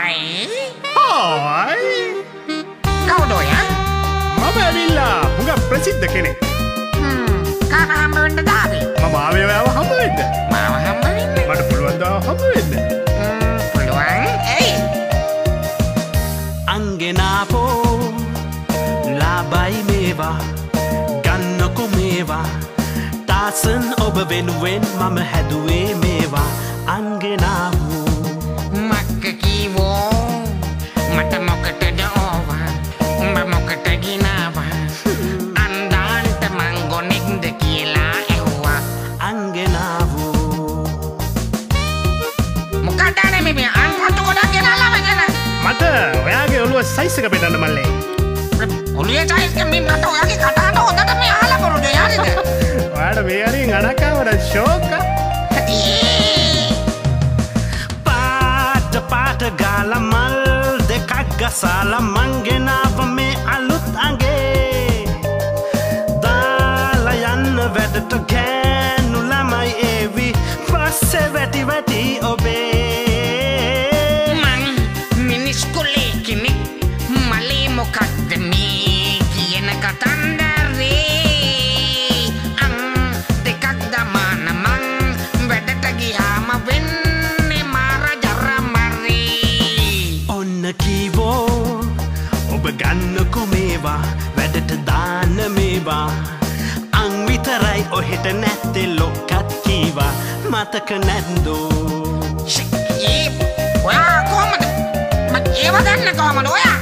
Hi. Hi. Kau do ya? Mama ඇවිල්ලා හුඟ ප්‍රසිද්ධ කෙනෙක්. Kamu hamba වෙන්න දාවි. මම ආවේ ඔයාව හම්බ වෙන්න. මාව හම්බ වෙන්න. මට පුළුවන් ද හම්බ වෙන්න. පුළුවන්. එයි. අංගෙනාපෝ ලාබයි මේවා ගන්නකො මේවා තාසන් ඔබ වෙනුවෙන් මම හැදුවේ මේවා අංගෙනාවෝ මක්ක කීවෝ මට මොකටද ඕවා උඹ මොකට ගිනාවා අන්දාන්ට මං ගොනෙක්ද කියලා ඇහුවා අංගෙනාවෝ මොකටද මේ අන්පොට්ටු ගොඩක් ගෙනල්ලා වෙගෙන මට ඔයාගේ ඔළුව සයිස් එක පෙන්නන්න මල්ලේ. ඔළුවේ සයිස් එක මේ මට ඔයාගේ කටහඬ හොඳට මේ අහලා බරුද යාරිද ඔයාට මේ හරියෙන් අනකාවට ෂෝක් පාට ගාලා මල් දෙකක් ගසාලා මං ගෙනාව මේ අලුත් අඟේ දාලා යන්න වැඩට ගෑනු ළමයි ඒවි පස්සේ වැටි වැටි ඔබේ මං මිනිස් කොලේ කෙනෙක් මලේ මොකක්ද මේ කියන කතන්දරේ අං දෙකක් දමාන මං වැඩට ගියාම වෙන්නේ මාර ජරමරේ ඔන්න කීවෝ ඔබ ගන්නකො මේවා වැඩට දාන්න මේවා අං විතරයි ඔහෙට නැත්තේ ලොක්කත් කීවා මතක නැද්දෝ ඔයා කොහමද මට ඒව ගන්න කොහමද ඔයා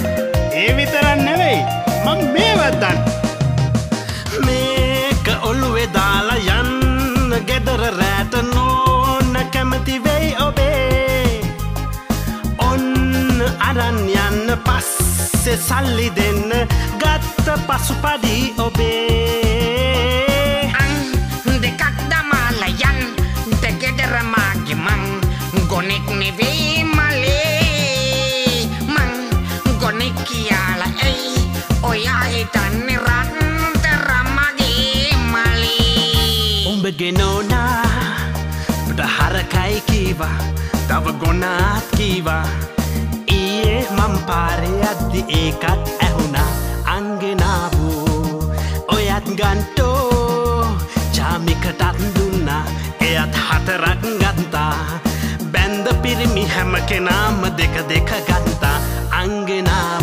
ඒ විතරක් නෙවෙයි මම මේවත් දන්න. මේක ඔළුවේ දාලා යන්න ගෙදර රැට නෝන කැමති වෙයි ඔබේ ඔන්න අරන් යන්න පස්සේ සල්ලි දෙන්න ගත්ත පසුපඩි ඔබේ අං දෙකක් දමාලා යන් දෙගෙදර මාගේ මං ගොනෙක් නෙවෙයි මලේ මං ගොනෙක් කියලා එයි ඔයා හිතන්නේ රත්තරමගේ මලේ උඹගේ නෝනා උට හරකයි කීවා තව ගොනාත් කීවා ඊයේ මං පාරේ යද්දි ඒකත් ඇහුණා අංගෙනාවෝ ඔයත් ගන්ටෝ චාමිකටත් දුන්නා එයත් හතරක් ගත්තා බැන්ද පිරිමි හැම කෙනාම දෙක දෙක ගත්තා අංගෙනාවෝ